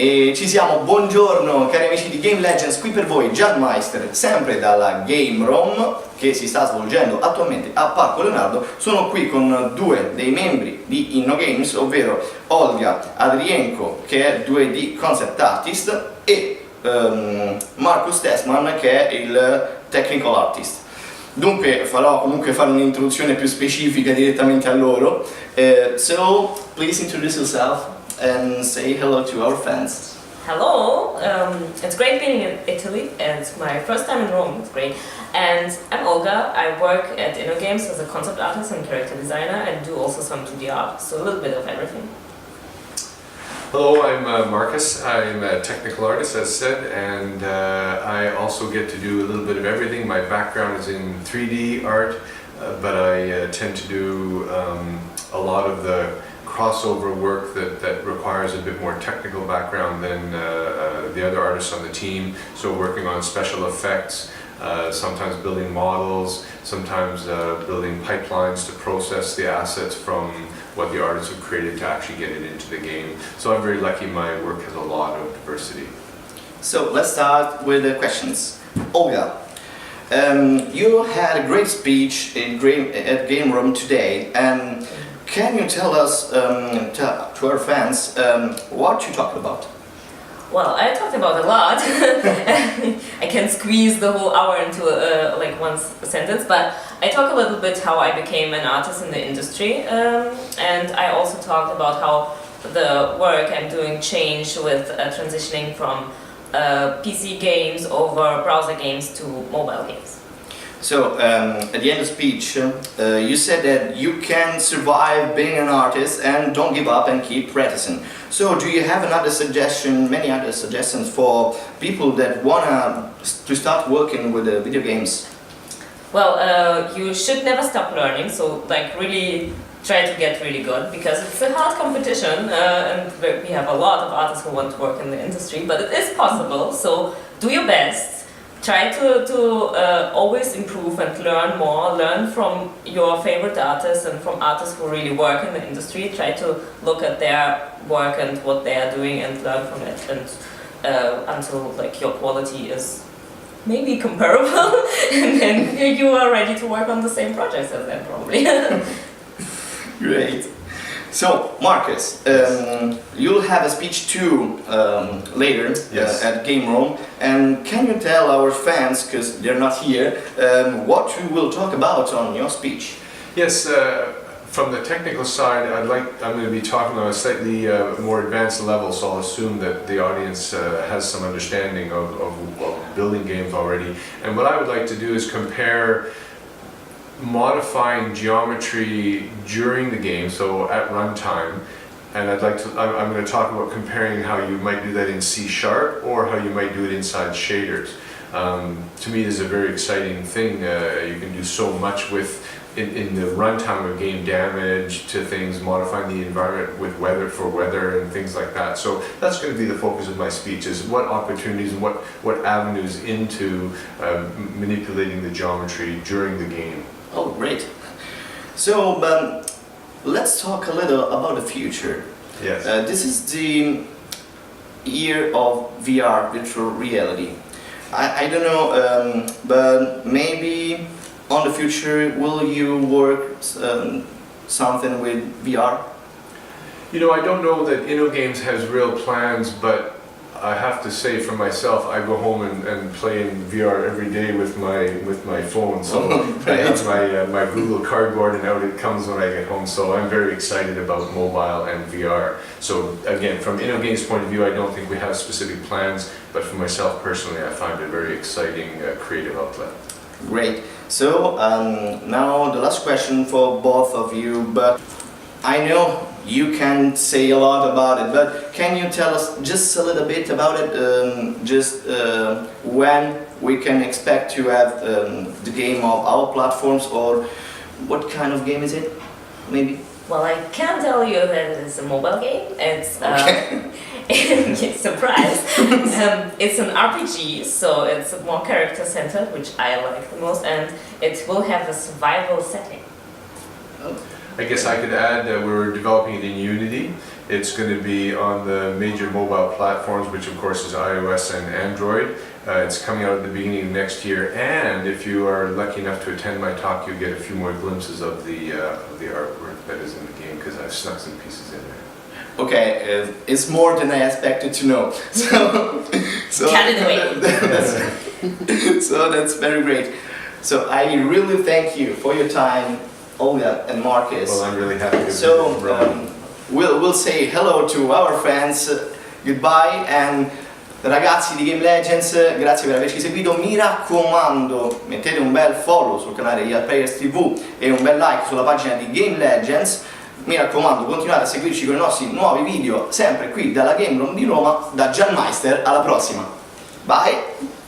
E ci siamo, buongiorno cari amici di Game Legends, qui per voi Meister, sempre dalla Game Room che si sta svolgendo attualmente a Parco Leonardo. Sono qui con due dei membri di Innogames, ovvero Olga, Andriyenko che è 2D concept artist e Markus Tessman che è il technical artist. Dunque farò comunque fare un'introduzione più specifica direttamente a loro. So please introduce yourself and say hello to our fans. Hello, it's great being in Italy, and it's my first time in Rome, it's great. And I'm Olga, I work at Innogames as a concept artist and character designer, and do also some 2D art, so a little bit of everything. Hello, I'm Markus. I'm a technical artist, as said, and I also get to do a little bit of everything. My background is in 3D art, but I tend to do a lot of the crossover work that requires a bit more technical background than the other artists on the team. So working on special effects, sometimes building models, sometimes building pipelines to process the assets from what the artists have created to actually get it into the game. So I'm very lucky my work has a lot of diversity. So let's start with the questions. Olga, you had a great speech at Game Room today, and can you tell us, to our fans, what you talked about? Well, I talked about a lot. I can squeeze the whole hour into like one sentence, but I talk a little bit how I became an artist in the industry, and I also talked about how the work I'm doing changed with transitioning from PC games over browser games to mobile games. So, at the end of the speech, you said that you can survive being an artist and don't give up and keep practicing. So, do you have many other suggestions for people that wanna to start working with video games? Well, you should never stop learning, so like really try to get really good, because it's a hard competition, and we have a lot of artists who want to work in the industry, but it is possible, so do your best. Try to always improve and learn more, learn from your favorite artists and from artists who really work in the industry. Try to look at their work and what they are doing and learn from it, and until like your quality is maybe comparable, and then you are ready to work on the same projects as them probably. Great. So, Markus, you'll have a speech too later. Yes. At Game Room, and can you tell our fans, because they're not here, what you will talk about on your speech? Yes, from the technical side, I'm going to be talking on a slightly more advanced level, so I'll assume that the audience has some understanding of building games already. And what I would like to do is compare modifying geometry during the game, so at runtime, and I'm going to talk about comparing how you might do that in C# or how you might do it inside shaders. To me, this is a very exciting thing. You can do so much with in the runtime of game, damage to things, modifying the environment with weather and things like that. So that's going to be the focus of my speech, is what opportunities and what avenues into manipulating the geometry during the game. Oh, great. So, let's talk a little about the future. Yes. This is the year of VR, virtual reality. I don't know, but maybe on the future, will you work something with VR? You know, I don't know that Innogames has real plans, but I have to say for myself, I go home and play in VR every day with my phone. So I have my Google Cardboard, and out it comes when I get home. So I'm very excited about mobile and VR. So again, from Innogames' point of view, I don't think we have specific plans, but for myself personally, I find it a very exciting creative outlet. Great. So now the last question for both of you, but I know you can say a lot about it, but can you tell us just a little bit about it, when we can expect to have the game on our platforms, or what kind of game is it, maybe? Well, I can tell you that it is a mobile game. It's surprise. It's an RPG, so it's more character-centered, which I like the most, and it will have a survival setting. I guess I could add that we're developing it in Unity, It's going to be on the major mobile platforms, which of course is iOS and Android. It's coming out at the beginning of next year, and if you are lucky enough to attend my talk, you'll get a few more glimpses of the artwork that is in the game, because I've snuck some pieces in there. Okay, it's more than I expected to know. So Carried away. So that's very great. So I really thank you for your time, Olga and Markus. Well, I'm really happy to So be here. we'll say hello to our friends, goodbye, and ragazzi di Game Legends, grazie per averci seguito. Mi raccomando, mettete un bel follow sul canale di Players TV e un bel like sulla pagina di Game Legends. Mi raccomando, continuate a seguirci con i nostri nuovi video, sempre qui dalla Game Room di Roma, da Gian Meister. Alla prossima, bye!